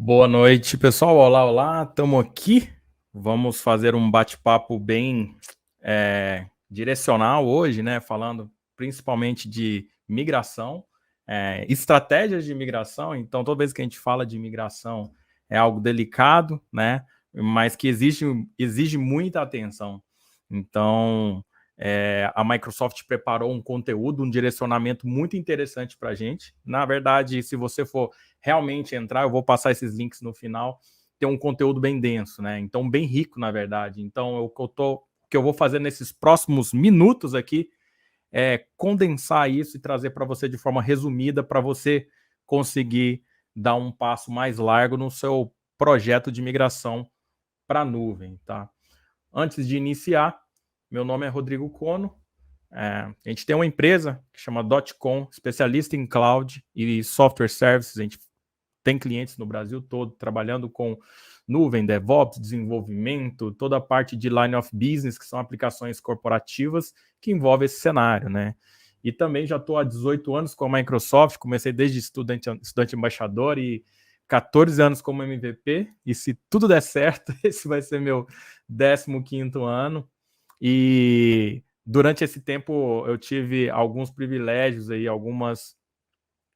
Boa noite, pessoal. Olá, olá. Estamos aqui. Vamos fazer um bate-papo bem direcional hoje, né? Falando principalmente de migração, estratégias de migração. Então, toda vez que a gente fala de migração, é algo delicado, né? Mas que exige muita atenção. Então, a Microsoft preparou um conteúdo, um direcionamento muito interessante para a gente. Na verdade, se você for realmente entrar, eu vou passar esses links no final, tem um conteúdo bem denso, né? Então, bem rico, na verdade. Então, o que eu vou fazer nesses próximos minutos aqui é condensar isso e trazer para você de forma resumida para você conseguir dar um passo mais largo no seu projeto de migração para a nuvem, tá? Antes de iniciar, meu nome é Rodrigo Cono. A gente tem uma empresa que chama .com, especialista em cloud e software services. A gente tem clientes no Brasil todo trabalhando com nuvem, DevOps, desenvolvimento, toda a parte de line of business, que são aplicações corporativas que envolve esse cenário, né? E também já estou há 18 anos com a Microsoft, comecei desde estudante embaixador e 14 anos como MVP, e se tudo der certo, esse vai ser meu 15º ano. E durante esse tempo eu tive alguns privilégios aí, algumas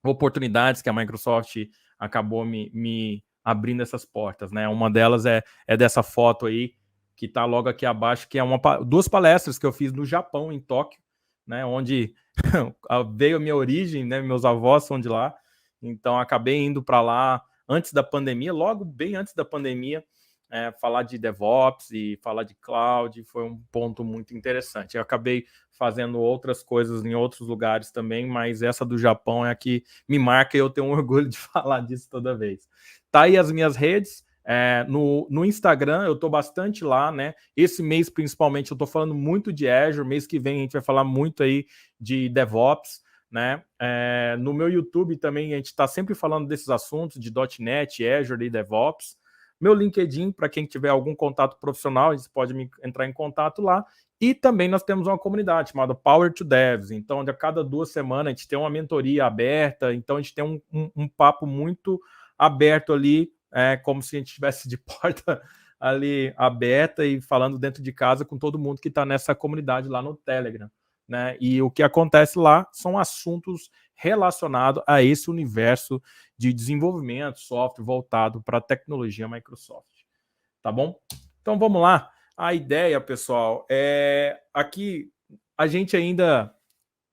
oportunidades que a Microsoft acabou me abrindo essas portas, né? Uma delas é dessa foto aí, que está logo aqui abaixo, que é duas palestras que eu fiz no Japão, em Tóquio, né? Onde veio a minha origem, né? Meus avós são de lá, então acabei indo para lá antes da pandemia, logo bem antes da pandemia, falar de DevOps e falar de cloud foi um ponto muito interessante. Eu acabei fazendo outras coisas em outros lugares também, mas essa do Japão é a que me marca e eu tenho um orgulho de falar disso toda vez. Tá aí as minhas redes. No Instagram eu estou bastante lá, né? Esse mês, principalmente, eu estou falando muito de Azure. Mês que vem a gente vai falar muito aí de DevOps, né? No meu YouTube também a gente está sempre falando desses assuntos de .NET, Azure e DevOps. Meu LinkedIn, para quem tiver algum contato profissional, você pode entrar em contato lá. E também nós temos uma comunidade chamada Power to Devs, então a cada 2 semanas a gente tem uma mentoria aberta, então a gente tem um papo muito aberto ali, como se a gente estivesse de porta ali aberta e falando dentro de casa com todo mundo que está nessa comunidade lá no Telegram, né? E o que acontece lá são assuntos relacionados a esse universo de desenvolvimento, software voltado para a tecnologia Microsoft. Tá bom? Então vamos lá. A ideia, pessoal, aqui a gente ainda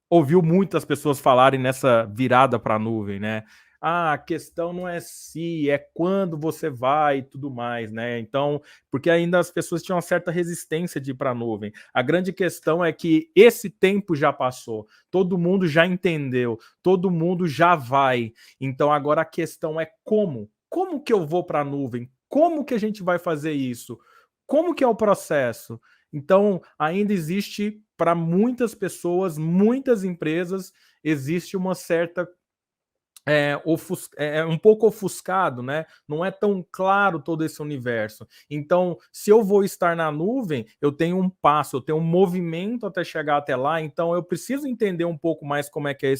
ouviu muitas pessoas falarem nessa virada para a nuvem, né? A questão não é se, é quando você vai e tudo mais, né? Então, porque ainda as pessoas tinham uma certa resistência de ir para a nuvem. A grande questão é que esse tempo já passou, todo mundo já entendeu, todo mundo já vai. Então, agora a questão é como? Como que eu vou para a nuvem? Como que a gente vai fazer isso? Como que é o processo? Então, ainda existe para muitas pessoas, muitas empresas, existe uma certa um pouco ofuscado, né? Não é tão claro todo esse universo. Então, se eu vou estar na nuvem, eu tenho um passo, eu tenho um movimento até chegar até lá, então eu preciso entender um pouco mais como é que é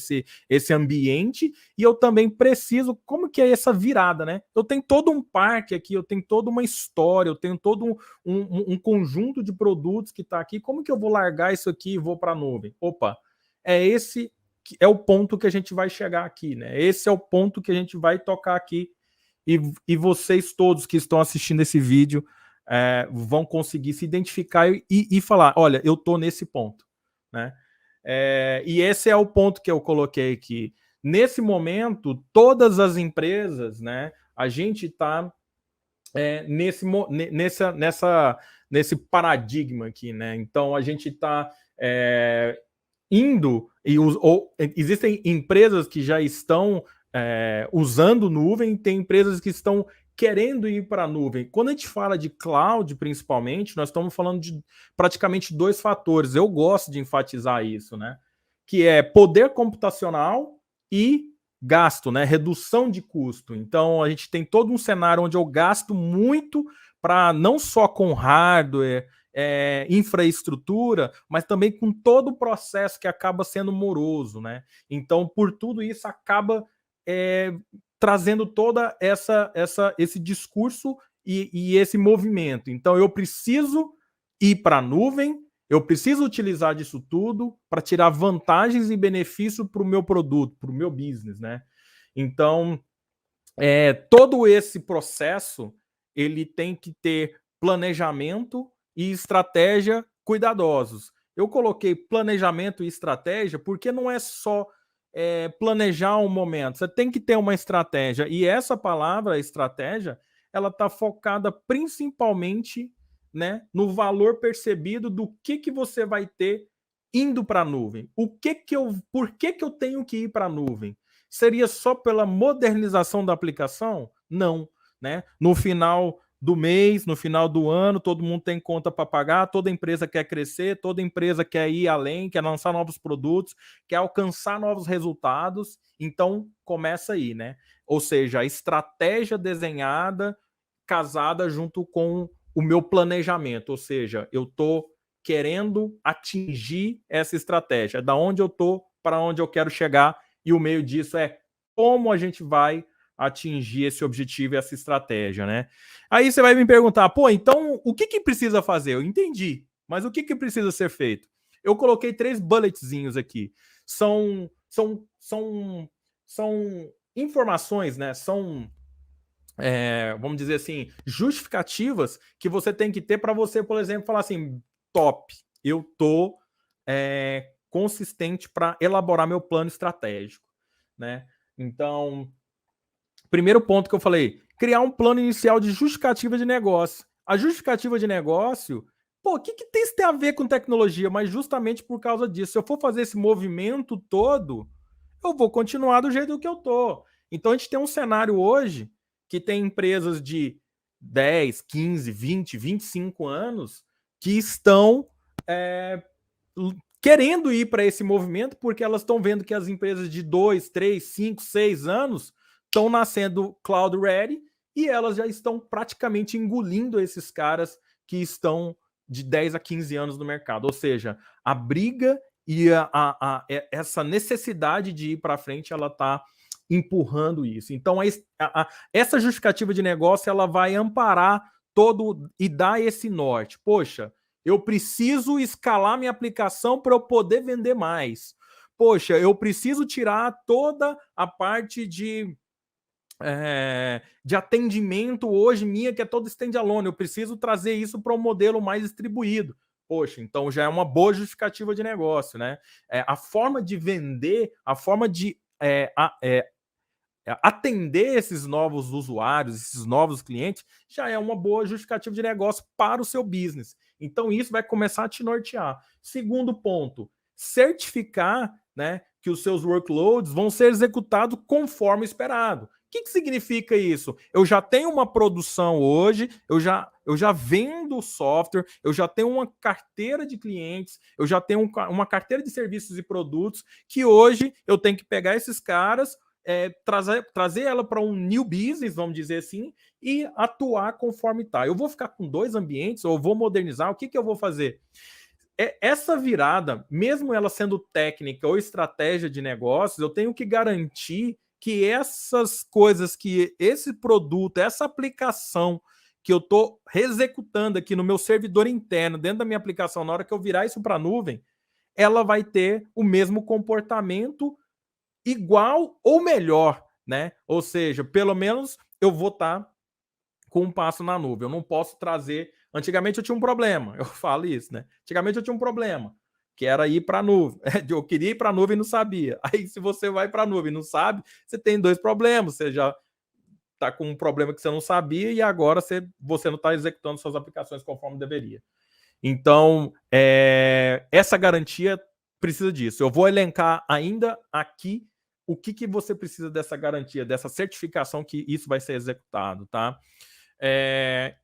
esse ambiente, e eu também preciso, como que é essa virada, né? Eu tenho todo um parque aqui, eu tenho toda uma história, eu tenho todo um conjunto de produtos que está aqui, como que eu vou largar isso aqui e vou para a nuvem? Opa, esse é o ponto que a gente vai chegar aqui, né? Esse é o ponto que a gente vai tocar aqui, vocês todos que estão assistindo esse vídeo vão conseguir se identificar e falar, olha, eu tô nesse ponto, né? E esse é o ponto que eu coloquei aqui. Nesse momento, todas as empresas, né? A gente está nesse paradigma aqui, né? Então a gente está indo existem empresas que já estão usando nuvem, tem empresas que estão querendo ir para a nuvem. Quando a gente fala de cloud, principalmente, nós estamos falando de praticamente 2 fatores. Eu gosto de enfatizar isso, né? Que é poder computacional e gasto, né? Redução de custo. Então a gente tem todo um cenário onde eu gasto muito para não só com hardware, infraestrutura, mas também com todo o processo que acaba sendo moroso, né? Então, por tudo isso, acaba trazendo toda esse discurso e esse movimento. Então, eu preciso ir para a nuvem, eu preciso utilizar disso tudo para tirar vantagens e benefício para o meu produto, para o meu business, né? Então, todo esse processo, ele tem que ter planejamento e estratégia cuidadosos. Eu coloquei planejamento e estratégia porque não é só planejar um momento, você tem que ter uma estratégia. E essa palavra, estratégia, ela está focada principalmente, né, no valor percebido do que você vai ter indo para a nuvem. Por que eu tenho que ir para a nuvem? Seria só pela modernização da aplicação? Não, né? No final do mês, no final do ano, todo mundo tem conta para pagar, toda empresa quer crescer, toda empresa quer ir além, quer lançar novos produtos, quer alcançar novos resultados, então começa aí, né? Ou seja, a estratégia desenhada, casada junto com o meu planejamento, ou seja, eu estou querendo atingir essa estratégia, da onde eu estou para onde eu quero chegar, e o meio disso é como a gente vai atingir esse objetivo e essa estratégia, né? Aí você vai me perguntar, pô, então o que precisa fazer? Eu entendi, mas o que precisa ser feito? Eu coloquei 3 bulletzinhos aqui. São informações, né? São, vamos dizer assim, justificativas que você tem que ter para você, por exemplo, falar assim, top, eu tô consistente para elaborar meu plano estratégico, né? Então, primeiro ponto que eu falei, criar um plano inicial de justificativa de negócio. A justificativa de negócio, pô, o que tem isso tem a ver com tecnologia? Mas justamente por causa disso, se eu for fazer esse movimento todo, eu vou continuar do jeito que eu tô. Então a gente tem um cenário hoje que tem empresas de 10, 15, 20, 25 anos que estão querendo ir para esse movimento porque elas estão vendo que as empresas de 2, 3, 5, 6 anos estão nascendo cloud ready e elas já estão praticamente engolindo esses caras que estão de 10 a 15 anos no mercado. Ou seja, a briga e essa necessidade de ir para frente, ela está empurrando isso. Então, essa justificativa de negócio, ela vai amparar todo e dar esse norte. Poxa, eu preciso escalar minha aplicação para eu poder vender mais. Poxa, eu preciso tirar toda a parte de atendimento hoje minha, que é todo standalone. Eu preciso trazer isso para um modelo mais distribuído. Poxa, então já é uma boa justificativa de negócio, né? A forma de vender, a forma de atender esses novos usuários, esses novos clientes, já é uma boa justificativa de negócio para o seu business. Então, isso vai começar a te nortear. Segundo ponto, certificar, né, que os seus workloads vão ser executados conforme esperado. O que significa isso? Eu já tenho uma produção hoje, eu já vendo software, eu já tenho uma carteira de clientes, eu já tenho uma carteira de serviços e produtos que hoje eu tenho que pegar esses caras, trazer ela para um new business, vamos dizer assim, e atuar conforme está. Eu vou ficar com 2 ambientes, ou vou modernizar, o que eu vou fazer? Essa virada, mesmo ela sendo técnica ou estratégia de negócios, eu tenho que garantir que essas coisas, que esse produto, essa aplicação que eu estou executando aqui no meu servidor interno, dentro da minha aplicação, na hora que eu virar isso para a nuvem, ela vai ter o mesmo comportamento igual ou melhor, né? Ou seja, pelo menos eu vou estar com um passo na nuvem. Eu não posso trazer. Antigamente eu tinha um problema, eu falo isso, né? Antigamente eu tinha um problema, que era ir para a nuvem. Eu queria ir para a nuvem e não sabia. Aí, se você vai para a nuvem e não sabe, você tem 2 problemas. Você já está com um problema que você não sabia e agora você não está executando suas aplicações conforme deveria. Então, essa garantia precisa disso. Eu vou elencar ainda aqui o que você precisa dessa garantia, dessa certificação que isso vai ser executado, tá?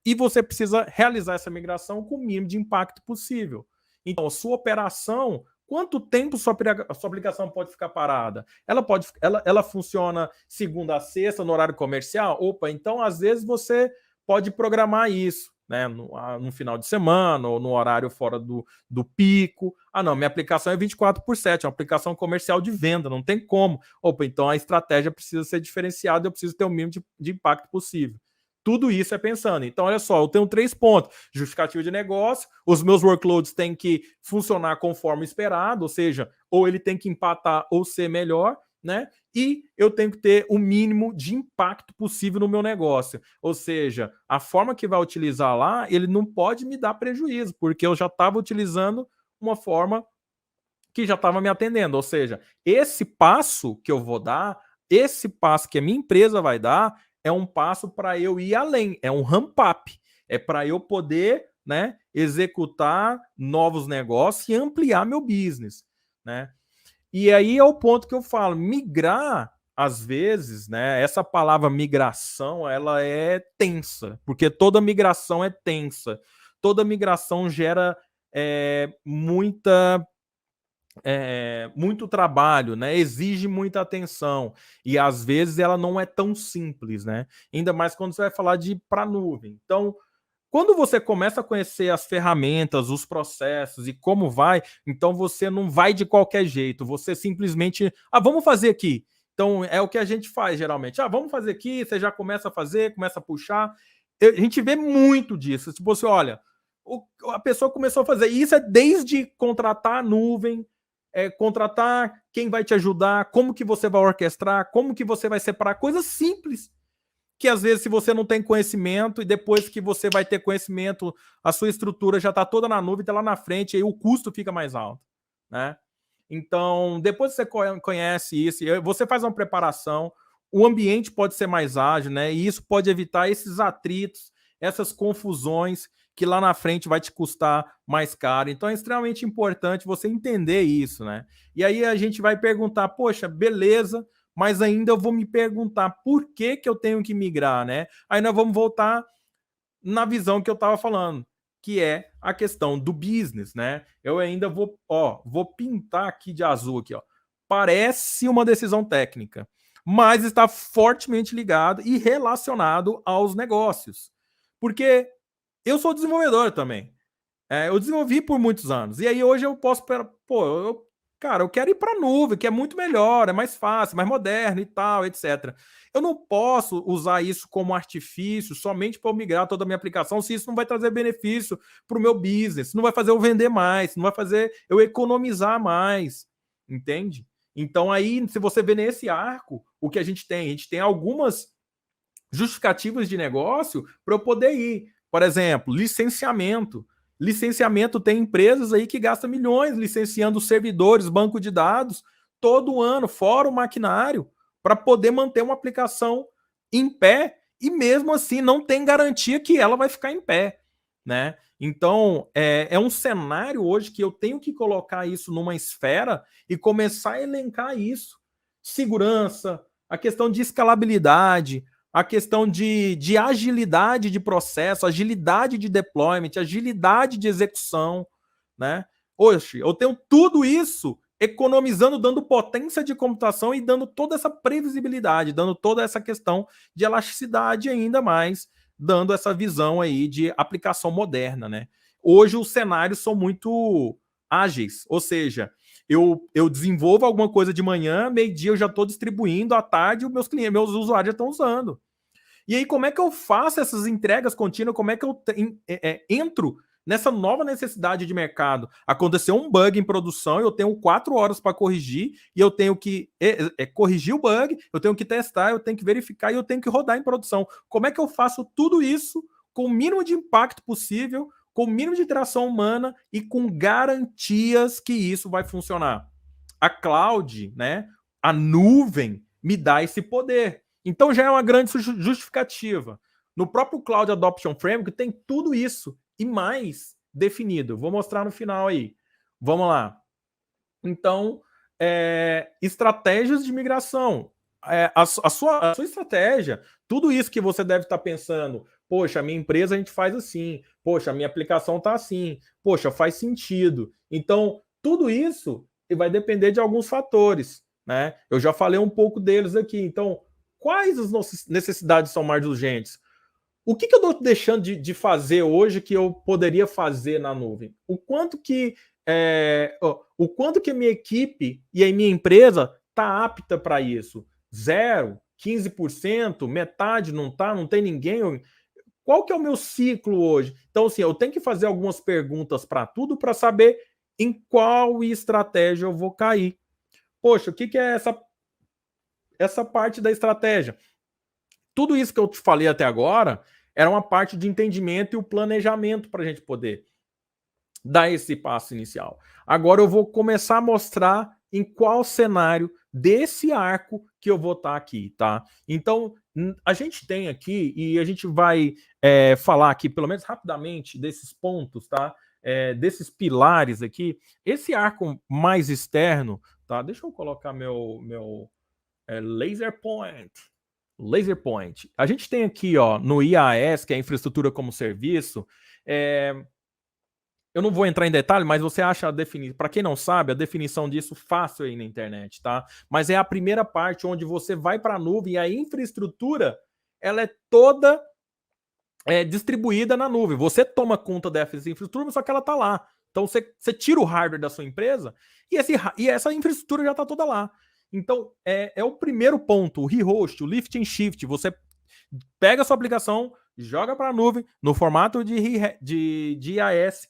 E você precisa realizar essa migração com o mínimo de impacto possível. Então, a sua operação, quanto tempo sua aplicação pode ficar parada? Ela funciona segunda a sexta no horário comercial? Opa, então às vezes você pode programar isso. né, no final de semana ou no horário fora do pico. Ah, não, minha aplicação é 24/7, é uma aplicação comercial de venda, não tem como. Opa, então a estratégia precisa ser diferenciada, eu preciso ter o mínimo de impacto possível. Tudo isso é pensando. Então, olha só, eu tenho 3 pontos: justificativa de negócio, os meus workloads têm que funcionar conforme esperado, ou seja, ou ele tem que empatar ou ser melhor, né? E eu tenho que ter o mínimo de impacto possível no meu negócio. Ou seja, a forma que vai utilizar lá, ele não pode me dar prejuízo, porque eu já estava utilizando uma forma que já estava me atendendo. Ou seja, esse passo que eu vou dar, esse passo que a minha empresa vai dar, é um passo para eu ir além, é um ramp-up, é para eu poder, né, executar novos negócios e ampliar meu business, né? E aí é o ponto que eu falo, migrar, às vezes, né? Essa palavra migração, ela é tensa, porque toda migração é tensa. Toda migração gera muito trabalho, né? Exige muita atenção. E às vezes ela não é tão simples, né? Ainda mais quando você vai falar de ir para a nuvem. Então, quando você começa a conhecer as ferramentas, os processos e como vai, então você não vai de qualquer jeito, você simplesmente, vamos fazer aqui. Então é o que a gente faz geralmente. Vamos fazer aqui, você já começa a fazer, começa a puxar. A gente vê muito disso. Tipo assim, olha, a pessoa começou a fazer. E isso é desde contratar a nuvem, contratar quem vai te ajudar, como que você vai orquestrar, como que você vai separar, coisas simples que às vezes se você não tem conhecimento e depois que você vai ter conhecimento, a sua estrutura já está toda na nuvem, está lá na frente, e aí o custo fica mais alto, né? Então, depois que você conhece isso, você faz uma preparação, o ambiente pode ser mais ágil, né? E isso pode evitar esses atritos, essas confusões que lá na frente vai te custar mais caro. Então é extremamente importante você entender isso, né? E aí a gente vai perguntar, poxa, beleza, mas ainda eu vou me perguntar por que eu tenho que migrar, né? Aí nós vamos voltar na visão que eu estava falando, que é a questão do business, né? Eu ainda vou pintar aqui de azul aqui, ó. Parece uma decisão técnica, mas está fortemente ligado e relacionado aos negócios. Porque eu sou desenvolvedor também. Eu desenvolvi por muitos anos. E aí hoje eu posso, cara, eu quero ir para a nuvem, que é muito melhor, é mais fácil, mais moderno e tal, etc. Eu não posso usar isso como artifício somente para eu migrar toda a minha aplicação, se isso não vai trazer benefício para o meu business, não vai fazer eu vender mais, não vai fazer eu economizar mais, entende? Então aí, se você vê nesse arco, o que a gente tem algumas justificativas de negócio para eu poder ir. Por exemplo, licenciamento. Licenciamento, tem empresas aí que gastam milhões licenciando servidores, banco de dados, todo ano, fora o maquinário, para poder manter uma aplicação em pé, e mesmo assim não tem garantia que ela vai ficar em pé, né? Então, é um cenário hoje que eu tenho que colocar isso numa esfera e começar a elencar isso. Segurança, a questão de escalabilidade, a questão de agilidade de processo, agilidade de deployment, agilidade de execução, né? Oxe, eu tenho tudo isso economizando, dando potência de computação e dando toda essa previsibilidade, dando toda essa questão de elasticidade ainda mais, dando essa visão aí de aplicação moderna, né? Hoje os cenários são muito ágeis, ou seja, eu desenvolvo alguma coisa de manhã, meio-dia eu já estou distribuindo, à tarde os meus clientes, meus usuários já estão usando. E aí, como é que eu faço essas entregas contínuas? Como é que eu entro nessa nova necessidade de mercado? Aconteceu um bug em produção, eu tenho 4 horas para corrigir, e eu tenho que corrigir o bug, eu tenho que testar, eu tenho que verificar e eu tenho que rodar em produção. Como é que eu faço tudo isso com o mínimo de impacto possível, com o mínimo de interação humana e com garantias que isso vai funcionar? A cloud, né, a nuvem, me dá esse poder. Então já é uma grande justificativa. No próprio Cloud Adoption Framework tem tudo isso e mais definido. Vou mostrar no final aí. Vamos lá. Então, estratégias de migração. A sua estratégia, tudo isso que você deve estar pensando, poxa, a minha empresa a gente faz assim, poxa, a minha aplicação está assim, poxa, faz sentido. Então, tudo isso vai depender de alguns fatores, né? Eu já falei um pouco deles aqui. Então, quais as nossas necessidades são mais urgentes? O que eu estou deixando de fazer hoje que eu poderia fazer na nuvem? O quanto que a minha equipe e a minha empresa está apta para isso? 0, 15%, metade não está, não tem ninguém. Qual que é o meu ciclo hoje? Então, assim, eu tenho que fazer algumas perguntas para tudo para saber em qual estratégia eu vou cair. Poxa, o que é essa parte da estratégia? Tudo isso que eu te falei até agora era uma parte de entendimento e o planejamento para a gente poder dar esse passo inicial. Agora eu vou começar a mostrar em qual cenário desse arco que eu vou estar aqui, tá? Então, a gente tem aqui, e a gente vai falar aqui, pelo menos rapidamente, desses pontos, tá? Desses pilares aqui. Esse arco mais externo, tá? Deixa eu colocar meu laser point. Laser point. A gente tem aqui, ó, no IaaS, que é infraestrutura como serviço, eu não vou entrar em detalhe, mas você acha a definição. Para quem não sabe, a definição disso fácil aí na internet, tá? Mas é a primeira parte onde você vai para a nuvem e a infraestrutura ela é toda distribuída na nuvem. Você toma conta dessa infraestrutura, só que ela está lá. Então você tira o hardware da sua empresa e essa infraestrutura já está toda lá. Então é o primeiro ponto, o rehost, o lift and shift. Você pega a sua aplicação, joga para a nuvem no formato de IaaS.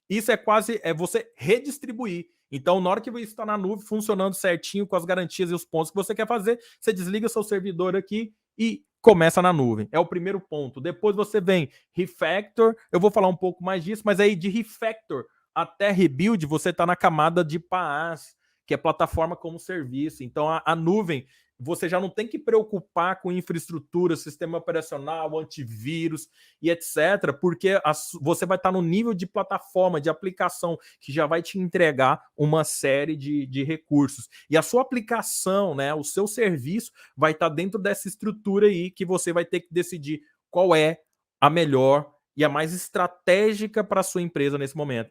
Isso é você redistribuir. Então, na hora que você está na nuvem, funcionando certinho, com as garantias e os pontos que você quer fazer, você desliga seu servidor aqui e começa na nuvem. É o primeiro ponto. Depois você vem refactor. Eu vou falar um pouco mais disso, mas aí de refactor até rebuild, você está na camada de PaaS, que é plataforma como serviço. Então, a nuvem, você já não tem que preocupar com infraestrutura, sistema operacional, antivírus e etc., porque você vai estar no nível de plataforma, de aplicação, que já vai te entregar uma série de recursos. E a sua aplicação, né, o seu serviço, vai estar dentro dessa estrutura aí que você vai ter que decidir qual é a melhor e a mais estratégica para a sua empresa nesse momento.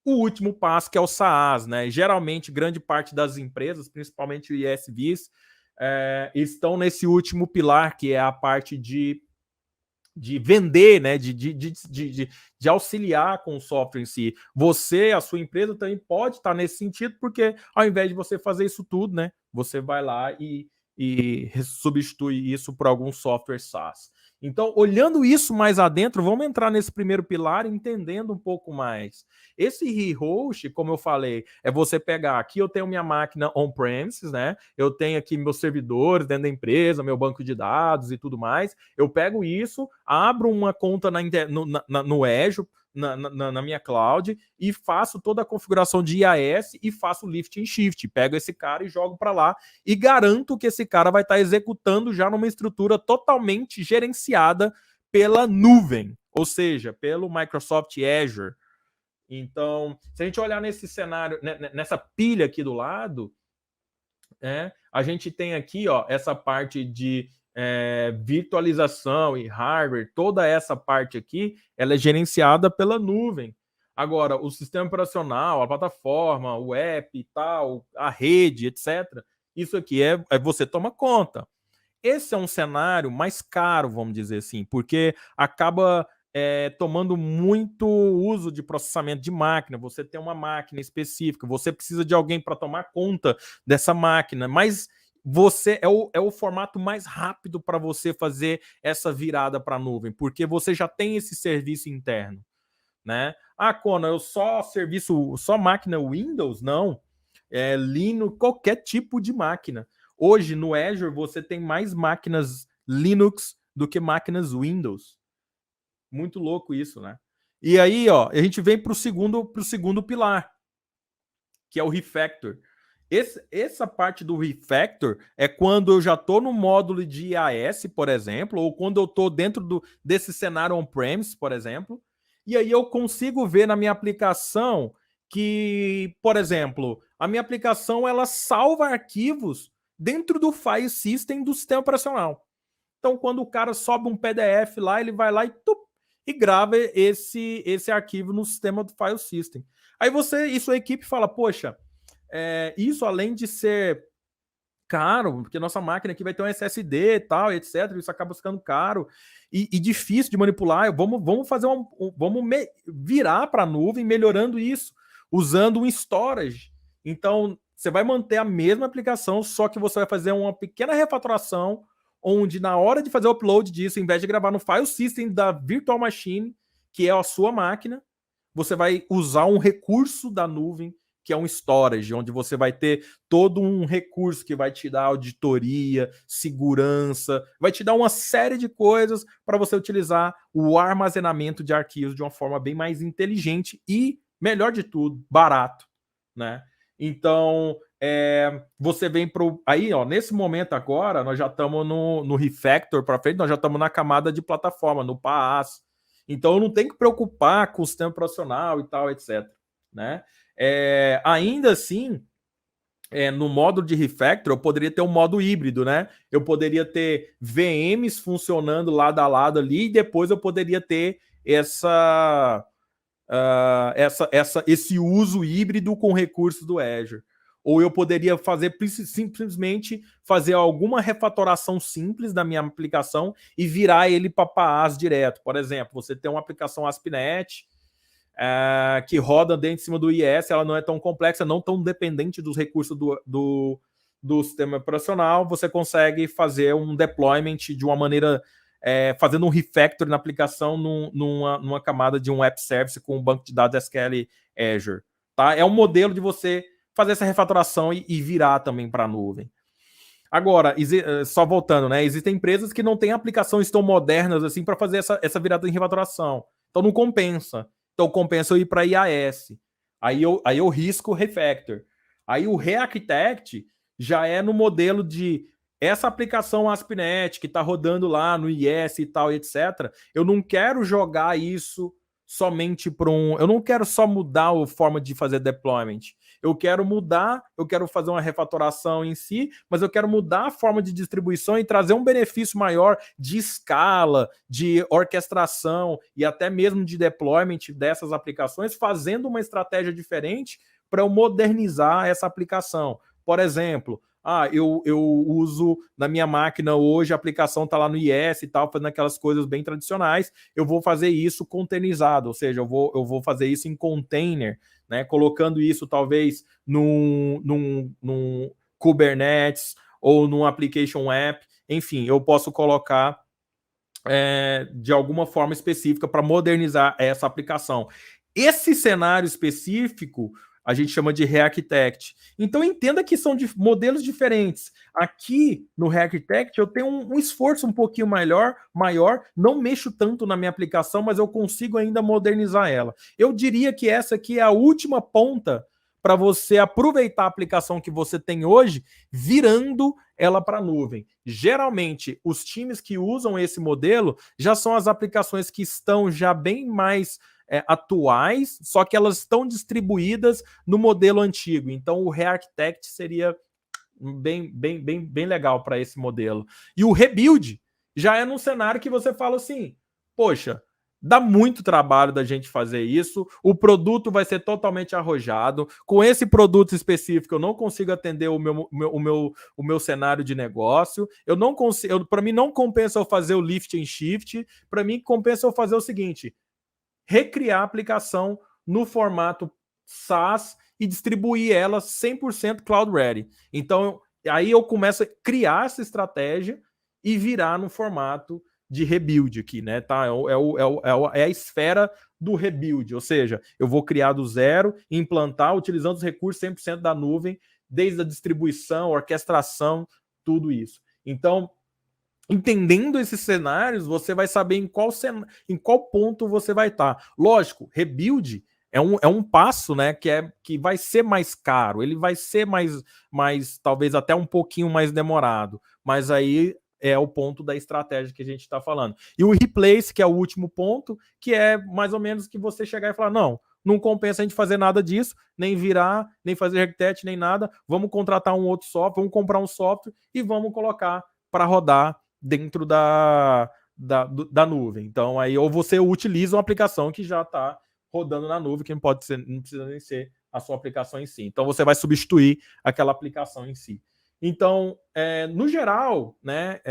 O último passo, que é o SaaS, né? Geralmente, grande parte das empresas, principalmente o ISVs, estão nesse último pilar, que é a parte de vender, né? De auxiliar com o software em si. Você, a sua empresa, também pode estar nesse sentido, porque ao invés de você fazer isso tudo, né? Você vai lá e substitui isso por algum software SaaS. Então, olhando isso mais adentro, vamos entrar nesse primeiro pilar entendendo um pouco mais. Esse rehost, como eu falei, é você pegar aqui, eu tenho minha máquina on-premises, né? Eu tenho aqui meus servidores dentro da empresa, meu banco de dados e tudo mais. Eu pego isso, abro uma conta no Azure, na minha cloud, e faço toda a configuração de IaaS e faço lift and shift. Pego esse cara e jogo para lá e garanto que esse cara vai estar executando já numa estrutura totalmente gerenciada pela nuvem, ou seja, pelo Microsoft Azure. Então, se a gente olhar nesse cenário, nessa pilha aqui do lado, a gente tem aqui, ó, essa parte de virtualização e hardware, toda essa parte aqui, ela é gerenciada pela nuvem. Agora, o sistema operacional, a plataforma, o app e tal, a rede, etc., isso aqui você toma conta. Esse é um cenário mais caro, vamos dizer assim, porque acaba tomando muito uso de processamento de máquina. Você tem uma máquina específica, você precisa de alguém para tomar conta dessa máquina, mas você é o formato mais rápido para você fazer essa virada para a nuvem, porque você já tem esse serviço interno, né? Ah, Kona, eu só máquina Windows? Não. Linux, qualquer tipo de máquina. Hoje, no Azure, você tem mais máquinas Linux do que máquinas Windows. Muito louco isso, né? E aí, ó, a gente vem para o segundo pilar, que é o refactor. Essa parte do refactor é quando eu já estou no módulo de IaaS, por exemplo, ou quando eu estou dentro desse cenário on-premise, por exemplo, e aí eu consigo ver na minha aplicação que, por exemplo, a minha aplicação ela salva arquivos dentro do file system do sistema operacional. Então, quando o cara sobe um PDF lá, ele vai lá e grava esse arquivo no sistema do file system. Aí você e sua equipe fala, poxa, isso além de ser caro, porque nossa máquina aqui vai ter um SSD e tal, etc. Isso acaba ficando caro e difícil de manipular. Vamos fazer virar para a nuvem, melhorando isso, usando um storage. Então, você vai manter a mesma aplicação, só que você vai fazer uma pequena refatoração, onde na hora de fazer o upload disso, em vez de gravar no file system da virtual machine, que é a sua máquina, você vai usar um recurso da nuvem, que é um storage, onde você vai ter todo um recurso que vai te dar auditoria, segurança, vai te dar uma série de coisas para você utilizar o armazenamento de arquivos de uma forma bem mais inteligente e, melhor de tudo, barato, né? Então, você vem para aí, ó, nesse momento agora, nós já estamos no refactor para frente, nós já estamos na camada de plataforma, no PaaS. Então, eu não tenho que preocupar com o sistema profissional e tal, etc. Né? Ainda assim, no módulo de refactor, eu poderia ter um modo híbrido, né? Eu poderia ter VMs funcionando lado a lado ali e depois eu poderia ter esse uso híbrido com recursos do Azure. Ou eu poderia simplesmente fazer alguma refatoração simples da minha aplicação e virar ele para PaaS direto. Por exemplo, você tem uma aplicação ASP.NET que roda dentro de cima do IS, ela não é tão complexa, não tão dependente dos recursos do sistema operacional, você consegue fazer um deployment de uma maneira, fazendo um refactor na aplicação numa camada de um app service com um banco de dados SQL Azure. Tá? É um modelo de você fazer essa refatoração e virar também para a nuvem. Agora, só voltando, né? Existem empresas que não têm aplicações tão modernas assim para fazer essa virada em refatoração. Então não compensa. Então compensa eu ir para IAS. Aí eu risco o refactor. Aí o Rearchitect já é no modelo de essa aplicação ASP.NET que está rodando lá no IS e tal, etc. Eu não quero jogar isso somente para eu não quero só mudar a forma de fazer deployment. Eu quero fazer uma refatoração em si, mas eu quero mudar a forma de distribuição e trazer um benefício maior de escala, de orquestração e até mesmo de deployment dessas aplicações, fazendo uma estratégia diferente para eu modernizar essa aplicação. Por exemplo, eu uso na minha máquina hoje, a aplicação está lá no IS e tal, fazendo aquelas coisas bem tradicionais, eu vou fazer isso containerizado, ou seja, eu vou fazer isso em container, né, colocando isso talvez num Kubernetes ou num application app, enfim, eu posso colocar de alguma forma específica para modernizar essa aplicação. Esse cenário específico a gente chama de Rearchitect. Então entenda que são modelos diferentes. Aqui no Rearchitect eu tenho um esforço um pouquinho maior, não mexo tanto na minha aplicação, mas eu consigo ainda modernizar ela. Eu diria que essa aqui é a última ponta para você aproveitar a aplicação que você tem hoje, virando ela para a nuvem. Geralmente, os times que usam esse modelo já são as aplicações que estão já bem mais atuais, só que elas estão distribuídas no modelo antigo. Então, o Rearchitect seria bem legal para esse modelo. E o Rebuild já é num cenário que você fala assim, poxa, dá muito trabalho da gente fazer isso, o produto vai ser totalmente arrojado, com esse produto específico eu não consigo atender o meu cenário de negócio, eu não consigo, para mim não compensa eu fazer o lift and shift, para mim compensa eu fazer o seguinte, recriar a aplicação no formato SaaS e distribuir ela 100% cloud ready. Então, aí eu começo a criar essa estratégia e virar no formato de rebuild aqui, né? Tá? É a esfera do rebuild, ou seja, eu vou criar do zero e implantar utilizando os recursos 100% da nuvem, desde a distribuição, orquestração, tudo isso. Então, entendendo esses cenários, você vai saber em qual ponto você vai estar. Lógico, rebuild é um passo, né, que vai ser mais caro, ele vai ser mais talvez até um pouquinho mais demorado, mas aí é o ponto da estratégia que a gente está falando. E o replace, que é o último ponto, que é mais ou menos que você chegar e falar, não compensa a gente fazer nada disso, nem virar, nem fazer architect, nem nada, vamos contratar um outro software, vamos comprar um software e vamos colocar para rodar dentro da nuvem. Então, aí, ou você utiliza uma aplicação que já está rodando na nuvem, que não precisa nem ser a sua aplicação em si. Então, você vai substituir aquela aplicação em si. Então, no geral, né,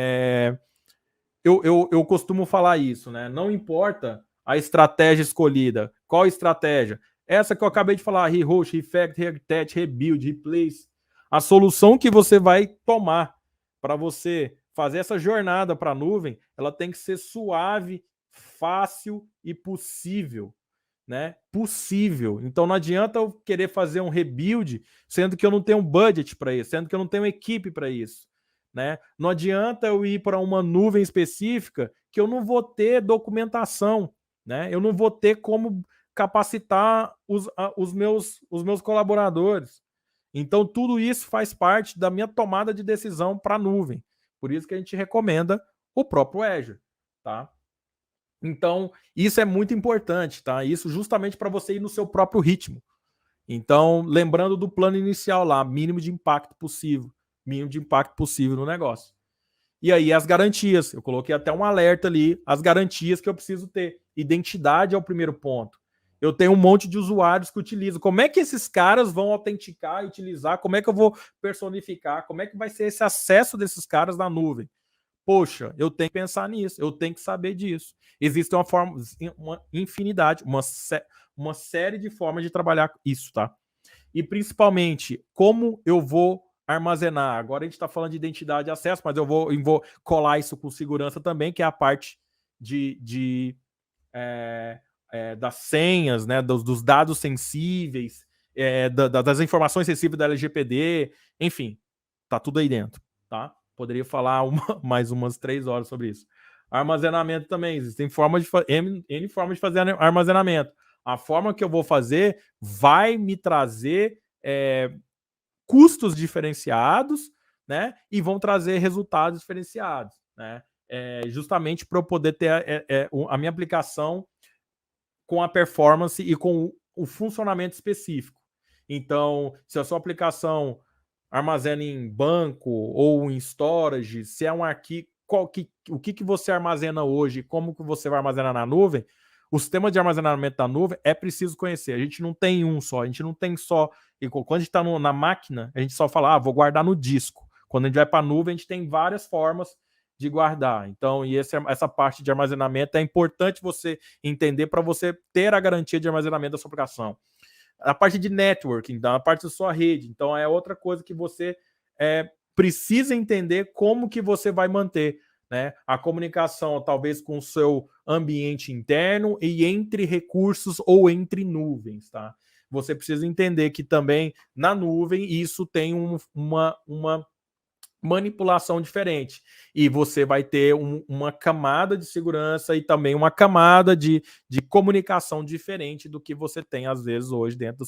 eu costumo falar isso, né? Não importa a estratégia escolhida. Qual estratégia? Essa que eu acabei de falar, rehost, refactor, rearchitect, rebuild, replace. A solução que você vai tomar para você fazer essa jornada para a nuvem, ela tem que ser suave, fácil e possível, né? Possível. Então não adianta eu querer fazer um rebuild, sendo que eu não tenho um budget para isso, sendo que eu não tenho equipe para isso, né? Não adianta eu ir para uma nuvem específica que eu não vou ter documentação, né? Eu não vou ter como capacitar os meus colaboradores. Então tudo isso faz parte da minha tomada de decisão para a nuvem. Por isso que a gente recomenda o próprio Azure, tá? Então, isso é muito importante, tá? Isso justamente para você ir no seu próprio ritmo. Então, lembrando do plano inicial lá, mínimo de impacto possível. Mínimo de impacto possível no negócio. E aí, as garantias. Eu coloquei até um alerta ali, as garantias que eu preciso ter. Identidade é o primeiro ponto. Eu tenho um monte de usuários que utilizam. Como é que esses caras vão autenticar e utilizar? Como é que eu vou personificar? Como é que vai ser esse acesso desses caras na nuvem? Poxa, eu tenho que pensar nisso, eu tenho que saber disso. Existe uma infinidade, uma série de formas de trabalhar isso, tá? E principalmente, como eu vou armazenar? Agora a gente está falando de identidade e acesso, mas eu vou colar isso com segurança também, que é a parte das senhas, né, dos dados sensíveis, das informações sensíveis da LGPD, enfim, tá tudo aí dentro, tá? Poderia falar mais umas 3 horas sobre isso. Armazenamento também, existem N formas de fazer armazenamento. A forma que eu vou fazer vai me trazer custos diferenciados, né? E vão trazer resultados diferenciados, né? Justamente para eu poder ter a minha aplicação com a performance e com o funcionamento específico. Então, se a sua aplicação armazena em banco ou em storage, se é um arquivo, o que você armazena hoje, como que você vai armazenar na nuvem, o sistema de armazenamento da nuvem é preciso conhecer. A gente não tem um só, a gente não tem só. Quando a gente está na máquina, a gente só fala, vou guardar no disco. Quando a gente vai para a nuvem, a gente tem várias formas de guardar. Então, essa parte de armazenamento é importante você entender para você ter a garantia de armazenamento da sua aplicação. A parte de networking, a parte da sua rede. Então, é outra coisa que você precisa entender como que você vai manter, né, a comunicação, talvez com o seu ambiente interno e entre recursos ou entre nuvens, tá? Você precisa entender que também na nuvem isso tem uma manipulação diferente. E você vai ter uma camada de segurança e também uma camada de comunicação diferente do que você tem, às vezes, hoje dentro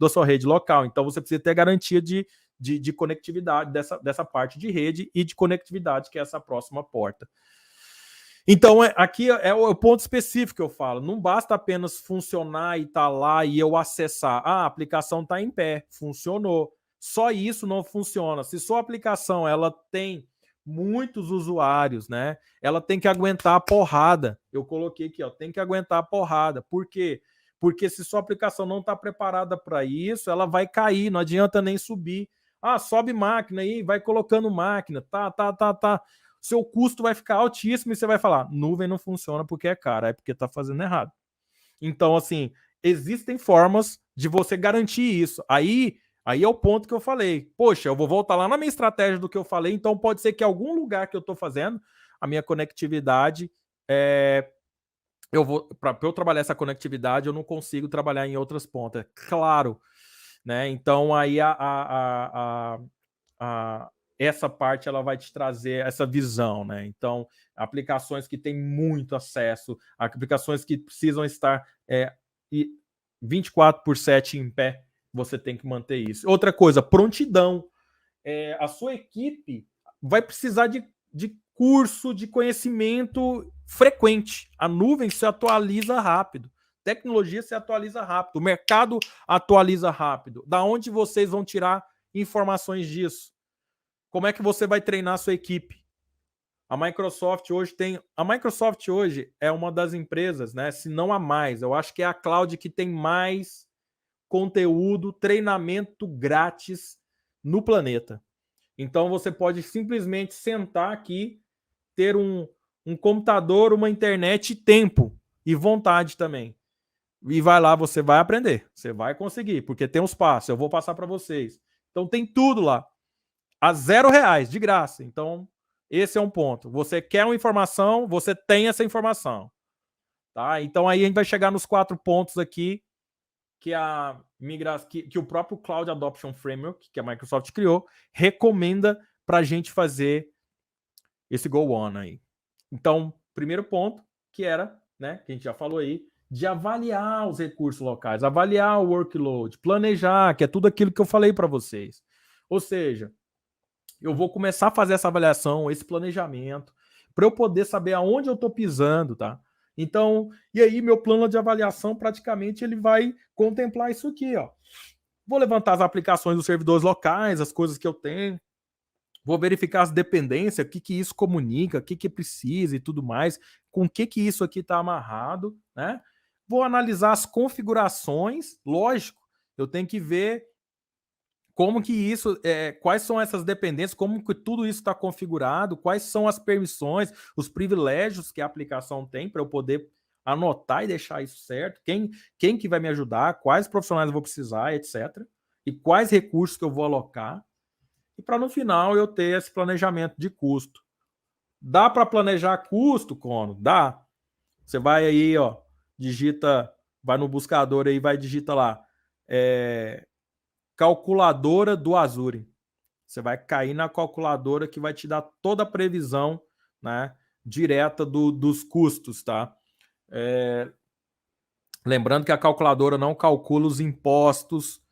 da sua rede local. Então, você precisa ter garantia de conectividade dessa parte de rede e de conectividade, que é essa próxima porta. Então, aqui é o ponto específico que eu falo. Não basta apenas funcionar e estar lá e eu acessar. A aplicação está em pé, funcionou. Só isso não funciona. Se sua aplicação ela tem muitos usuários, né? Ela tem que aguentar a porrada. Eu coloquei aqui, tem que aguentar a porrada. Por quê? Porque se sua aplicação não está preparada para isso, ela vai cair, não adianta nem subir. Sobe máquina aí, vai colocando máquina, tá. Seu custo vai ficar altíssimo e você vai falar, nuvem não funciona porque é cara, é porque está fazendo errado. Então, assim, existem formas de você garantir isso. Aí é o ponto que eu falei. Poxa, eu vou voltar lá na minha estratégia do que eu falei, então pode ser que algum lugar que eu estou fazendo, a minha conectividade, para eu trabalhar essa conectividade, eu não consigo trabalhar em outras pontas. Claro, né? Então, aí essa parte ela vai te trazer essa visão, né? Então, aplicações que têm muito acesso, aplicações que precisam estar 24/7 em pé, você tem que manter isso. Outra coisa, prontidão. A sua equipe vai precisar de curso, de conhecimento frequente. A nuvem se atualiza rápido. Tecnologia se atualiza rápido. O mercado atualiza rápido. Da onde vocês vão tirar informações disso? Como é que você vai treinar a sua equipe? A Microsoft hoje é uma das empresas, né, se não a mais, eu acho que é a cloud que tem mais conteúdo, treinamento grátis no planeta. Então você pode simplesmente sentar aqui, ter um computador, uma internet e tempo e vontade também. E vai lá, você vai aprender, você vai conseguir, porque tem os passos, eu vou passar para vocês. Então tem tudo lá, a R$0, de graça. Então esse é um ponto. Você quer uma informação, você tem essa informação. Tá? Então aí a gente vai chegar nos 4 pontos aqui que o próprio Cloud Adoption Framework, que a Microsoft criou, recomenda para a gente fazer esse go on aí. Então, primeiro ponto, que era, né, que a gente já falou aí, de avaliar os recursos locais, avaliar o workload, planejar, que é tudo aquilo que eu falei para vocês. Ou seja, eu vou começar a fazer essa avaliação, esse planejamento, para eu poder saber aonde eu estou pisando, tá? Então, e aí meu plano de avaliação praticamente ele vai contemplar isso aqui, ó. Vou levantar as aplicações dos servidores locais, as coisas que eu tenho, vou verificar as dependências, o que isso comunica, o que precisa e tudo mais, com o que isso aqui está amarrado, né? Vou analisar as configurações, lógico, eu tenho que ver como que isso, quais são essas dependências, como que tudo isso está configurado, quais são as permissões, os privilégios que a aplicação tem para eu poder anotar e deixar isso certo, quem que vai me ajudar, quais profissionais eu vou precisar, etc. E quais recursos que eu vou alocar. E para no final eu ter esse planejamento de custo. Dá para planejar custo, Cono? Dá. Você vai aí, ó, digita, vai no buscador aí, vai digita lá, calculadora do Azure. Você vai cair na calculadora que vai te dar toda a previsão, né, direta dos custos, tá? Lembrando que a calculadora não calcula os impostos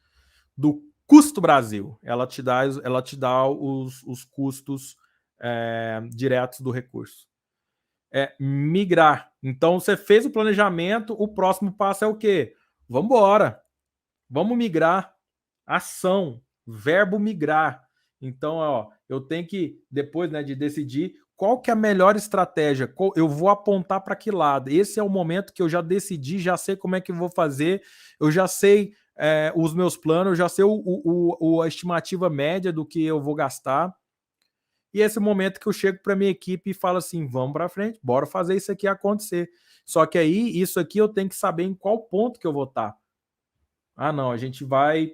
do custo Brasil. Ela te dá os custos diretos do recurso. Migrar. Então, você fez o planejamento, o próximo passo é o quê? Vamos embora. Vamos migrar. Ação. Verbo migrar. Então, ó, eu tenho que, depois, né, de decidir qual que é a melhor estratégia, eu vou apontar para que lado. Esse é o momento que eu já decidi, já sei como é que eu vou fazer, eu já sei os meus planos, eu já sei a estimativa média do que eu vou gastar. E esse é o momento que eu chego para minha equipe e falo assim, vamos para frente, bora fazer isso aqui acontecer. Só que aí, isso aqui eu tenho que saber em qual ponto que eu vou estar. Ah, não, a gente vai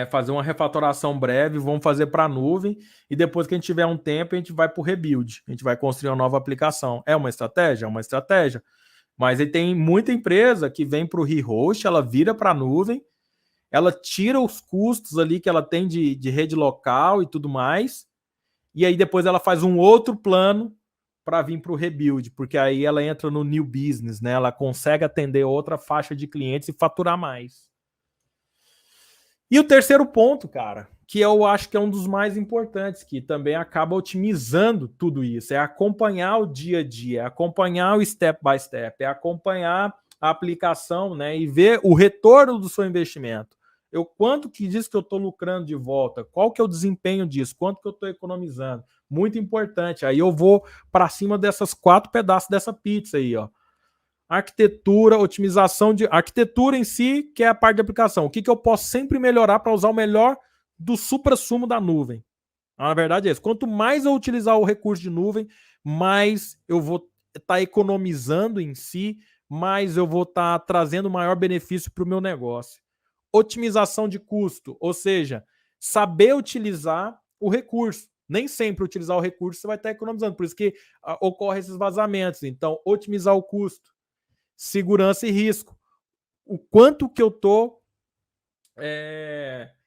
fazer uma refatoração breve, vamos fazer para a nuvem, e depois que a gente tiver um tempo, a gente vai para o rebuild, a gente vai construir uma nova aplicação. É uma estratégia? É uma estratégia. Mas aí tem muita empresa que vem para o rehost, ela vira para a nuvem, ela tira os custos ali que ela tem de rede local e tudo mais, e aí depois ela faz um outro plano para vir para o rebuild, porque aí ela entra no new business, né? Ela consegue atender outra faixa de clientes e faturar mais. E o terceiro ponto, cara, que eu acho que é um dos mais importantes, que também acaba otimizando tudo isso, é acompanhar o dia a dia, é acompanhar o step by step, é acompanhar a aplicação, né, e ver o retorno do seu investimento. Quanto que diz que eu estou lucrando de volta? Qual que é o desempenho disso? Quanto que eu estou economizando? Muito importante. Aí eu vou para cima dessas 4 pedaços dessa pizza aí, ó. Arquitetura, otimização de arquitetura em si, que é a parte de aplicação. O que eu posso sempre melhorar para usar o melhor do supra-sumo da nuvem? Na verdade é isso. Quanto mais eu utilizar o recurso de nuvem, mais eu vou estar economizando em si, mais eu vou estar trazendo maior benefício para o meu negócio. Otimização de custo, ou seja, saber utilizar o recurso. Nem sempre utilizar o recurso você vai estar economizando, por isso que ocorrem esses vazamentos. Então, otimizar o custo. Segurança e risco. O quanto que eu estou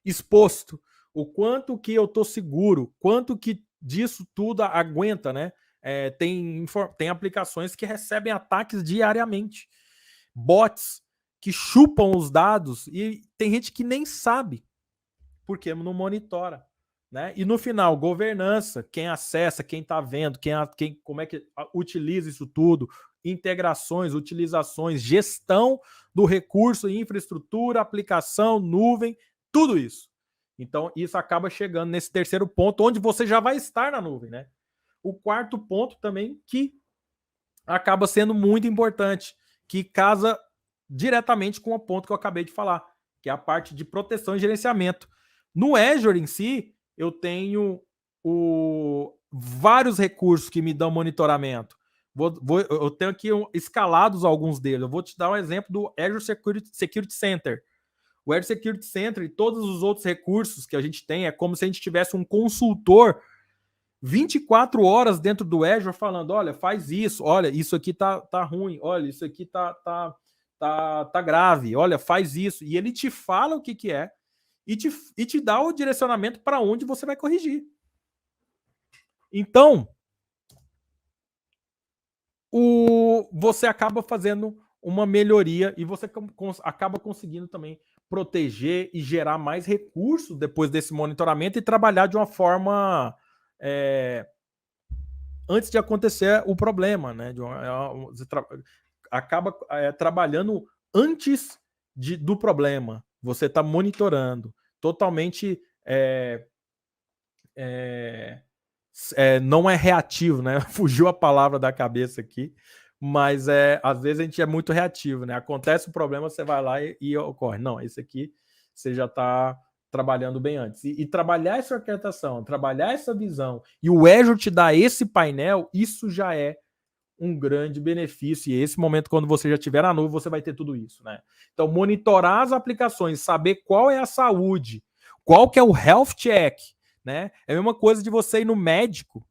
exposto, o quanto que eu estou seguro, quanto que disso tudo aguenta, né? Tem aplicações que recebem ataques diariamente. Bots que chupam os dados e tem gente que nem sabe porque não monitora. Né? E no final, governança, quem acessa, quem está vendo, como é que utiliza isso tudo, integrações, utilizações, gestão do recurso, infraestrutura, aplicação, nuvem, tudo isso. Então, isso acaba chegando nesse terceiro ponto, onde você já vai estar na nuvem. Né? O quarto ponto também, que acaba sendo muito importante, que casa diretamente com o ponto que eu acabei de falar, que é a parte de proteção e gerenciamento. No Azure em si, eu tenho vários recursos que me dão monitoramento. Eu tenho aqui escalados alguns deles. Eu vou te dar um exemplo do Azure Security Center. O Azure Security Center e todos os outros recursos que a gente tem é como se a gente tivesse um consultor 24 horas dentro do Azure falando, olha, faz isso, olha, isso aqui tá ruim, olha, isso aqui tá grave, olha, faz isso. E ele te fala o que é e te dá o direcionamento para onde você vai corrigir. Então, você acaba fazendo uma melhoria e você acaba conseguindo também proteger e gerar mais recursos depois desse monitoramento e trabalhar de uma forma antes de acontecer o problema, né? Você acaba trabalhando antes do problema. Você está monitorando totalmente. Não é reativo, né? Fugiu a palavra da cabeça aqui, mas às vezes a gente é muito reativo, né? Acontece o problema, você vai lá e ocorre. Não, esse aqui você já está trabalhando bem antes. E trabalhar essa orquestração, trabalhar essa visão, e o Azure te dá esse painel, isso já é um grande benefício. E esse momento, quando você já estiver na nuvem, você vai ter tudo isso, né? Então, monitorar as aplicações, saber qual é a saúde, qual que é o health check, né? É a mesma coisa de você ir no médico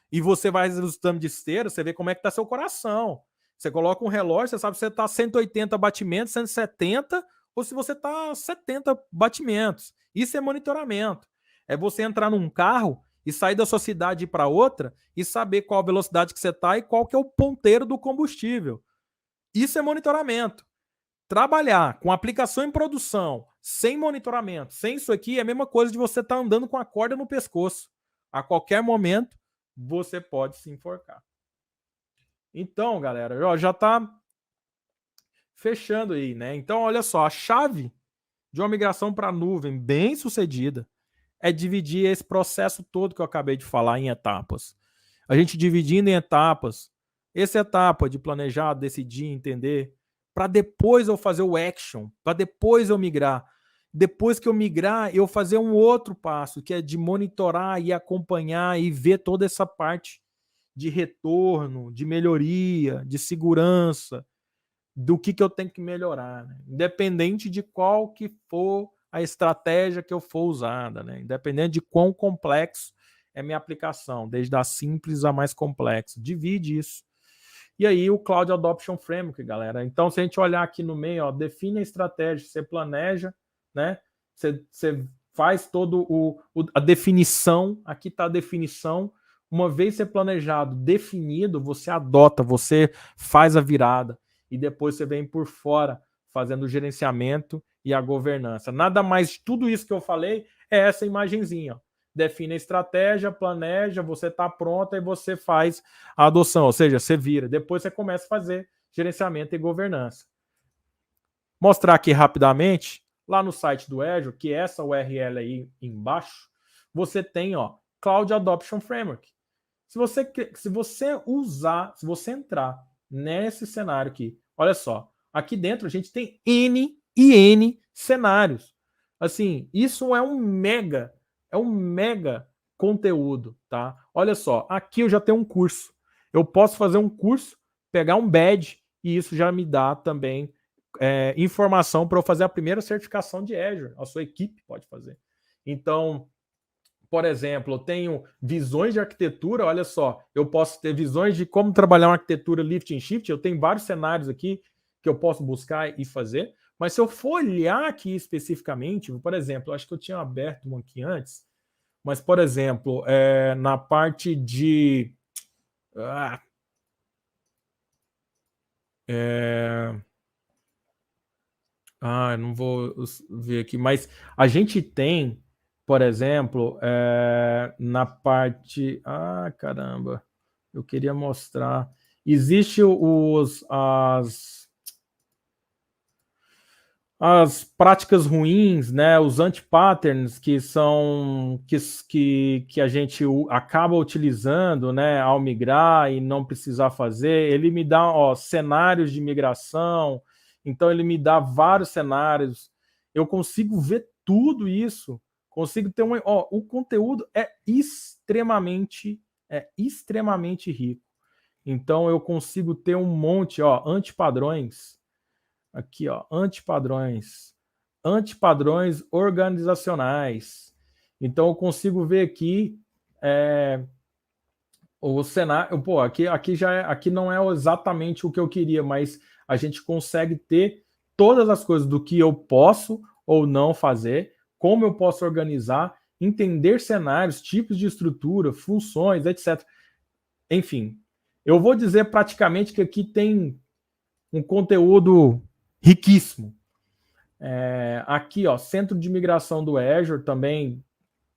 e você vai fazer o exame de esteira, você vê como é que tá seu coração. Você coloca um relógio, você sabe se você tá 180 batimentos, 170, ou se você tá 70 batimentos. Isso é monitoramento. É você entrar num carro e sair da sua cidade para outra e saber qual a velocidade que você tá e qual que é o ponteiro do combustível. Isso é monitoramento. Trabalhar com aplicação em produção, sem monitoramento, sem isso aqui, é a mesma coisa de você estar andando com a corda no pescoço. A qualquer momento, você pode se enforcar. Então, galera, já está fechando aí, né? Então, olha só, a chave de uma migração para a nuvem bem sucedida é dividir esse processo todo que eu acabei de falar em etapas. A gente dividindo em etapas, essa etapa de planejar, decidir, entender, para depois eu fazer o action, para depois eu migrar. Depois que eu migrar, eu fazer um outro passo, que é de monitorar e acompanhar e ver toda essa parte de retorno, de melhoria, de segurança, do que eu tenho que melhorar, né? Independente de qual que for a estratégia que eu for usada, né? Independente de quão complexo é minha aplicação, desde a simples a mais complexa. Divide isso. E aí o Cloud Adoption Framework, galera. Então, se a gente olhar aqui no meio, ó, define a estratégia, você planeja, né? Você faz todo a definição, aqui está a definição. Uma vez ser planejado, definido, você adota, você faz a virada e depois você vem por fora fazendo o gerenciamento e a governança. Nada mais, tudo isso que eu falei é essa imagenzinha, ó. Define a estratégia, planeja, você está pronto e você faz a adoção, ou seja, você vira. Depois você começa a fazer gerenciamento e governança. Mostrar aqui rapidamente, lá no site do Azure, que é essa URL aí embaixo, você tem, ó, Cloud Adoption Framework. Se você usar, se você entrar nesse cenário aqui, olha só, aqui dentro a gente tem N e N cenários. Assim, isso é um mega conteúdo, tá? Olha só, aqui eu já tenho um curso. Eu posso fazer um curso, pegar um badge e isso já me dá também informação para eu fazer a primeira certificação de Azure. A sua equipe pode fazer. Então, por exemplo, eu tenho visões de arquitetura, olha só, eu posso ter visões de como trabalhar uma arquitetura lift and shift, eu tenho vários cenários aqui que eu posso buscar e fazer, mas se eu for olhar aqui especificamente, por exemplo, eu acho que eu tinha aberto um aqui antes, mas, por exemplo, na parte de... não vou ver aqui, mas a gente tem, por exemplo, na parte... caramba, eu queria mostrar. Existe as práticas ruins, né, os anti-patterns que são que a gente acaba utilizando, né, ao migrar e não precisar fazer. Ele me dá, ó, cenários de migração, então ele me dá vários cenários. Eu consigo ver tudo isso Consigo ter o conteúdo é extremamente rico. Então eu consigo ter um monte, antipadrões. Aqui, antipadrões organizacionais. Então eu consigo ver aqui o cenário. Pô, aqui não é exatamente o que eu queria, mas a gente consegue ter todas as coisas do que eu posso ou não fazer, como eu posso organizar, entender cenários, tipos de estrutura, funções, etc. Enfim, eu vou dizer praticamente que aqui tem um conteúdo riquíssimo. Aqui, centro de migração do Azure também.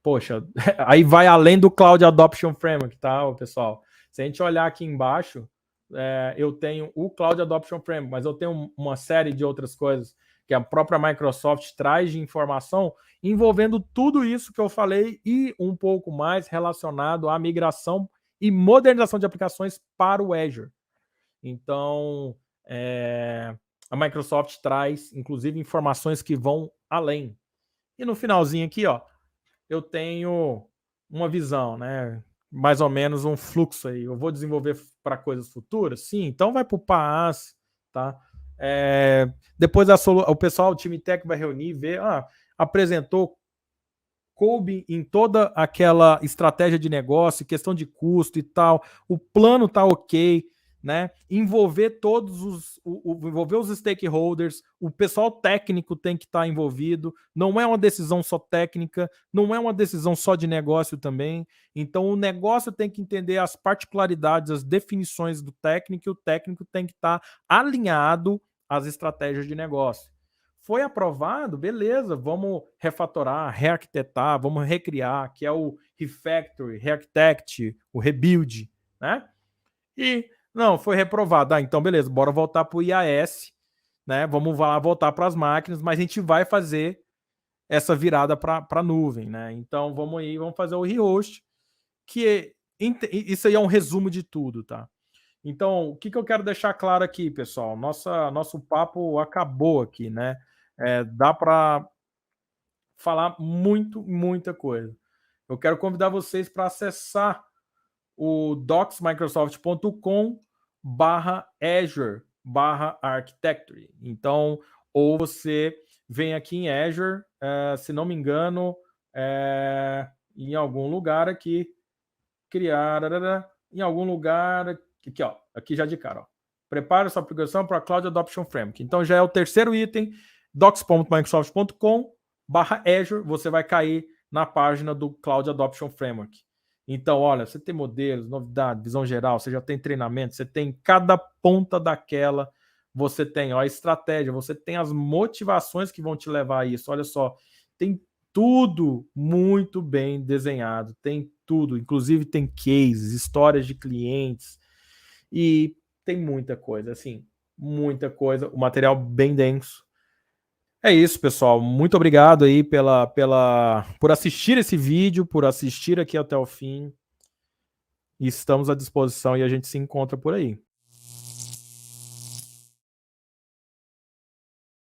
Poxa, aí vai além do Cloud Adoption Framework, tá, pessoal? Se a gente olhar aqui embaixo, eu tenho o Cloud Adoption Framework, mas eu tenho uma série de outras coisas que a própria Microsoft traz de informação envolvendo tudo isso que eu falei e um pouco mais relacionado à migração e modernização de aplicações para o Azure. Então, a Microsoft traz, inclusive, informações que vão além. E no finalzinho aqui, eu tenho uma visão, né? Mais ou menos um fluxo aí. Eu vou desenvolver para coisas futuras? Sim, então vai para o PaaS, tá? Depois o pessoal, o time técnico vai reunir e ver, apresentou, coube em toda aquela estratégia de negócio, questão de custo e tal, o plano tá ok, né? Envolver envolver os stakeholders, o pessoal técnico tem que estar envolvido, não é uma decisão só técnica, não é uma decisão só de negócio também. Então o negócio tem que entender as particularidades, as definições do técnico, e o técnico tem que estar alinhado às estratégias de negócio. Foi aprovado, beleza, vamos refatorar, rearquitetar, vamos recriar, que é o refactory, rearchitect, o rebuild, né? E não, foi reprovado. Então beleza, bora voltar para o IaaS, né? Vamos voltar para as máquinas, mas a gente vai fazer essa virada para a nuvem, né? Então vamos fazer o rehost, isso aí é um resumo de tudo, tá? Então, o que eu quero deixar claro aqui, pessoal? Nosso papo acabou aqui, né? Dá para falar muita coisa. Eu quero convidar vocês para acessar o docsmicrosoft.com/Azure/Architecture. Então, ou você vem aqui em Azure, se não me engano, em algum lugar aqui, em algum lugar aqui, aqui já de cara, prepare sua aplicação para Cloud Adoption Framework. Então já é o terceiro item, docs.microsoft.com/Azure, você vai cair na página do Cloud Adoption Framework. Então, olha, você tem modelos, novidade, visão geral, você já tem treinamento, você tem cada ponta daquela, você tem a estratégia, você tem as motivações que vão te levar a isso. Olha só, tem tudo muito bem desenhado, tem tudo, inclusive tem cases, histórias de clientes, e tem muita coisa, assim, muita coisa, o material bem denso. É isso, pessoal. Muito obrigado aí por assistir esse vídeo, por assistir aqui até o fim. Estamos à disposição e a gente se encontra por aí.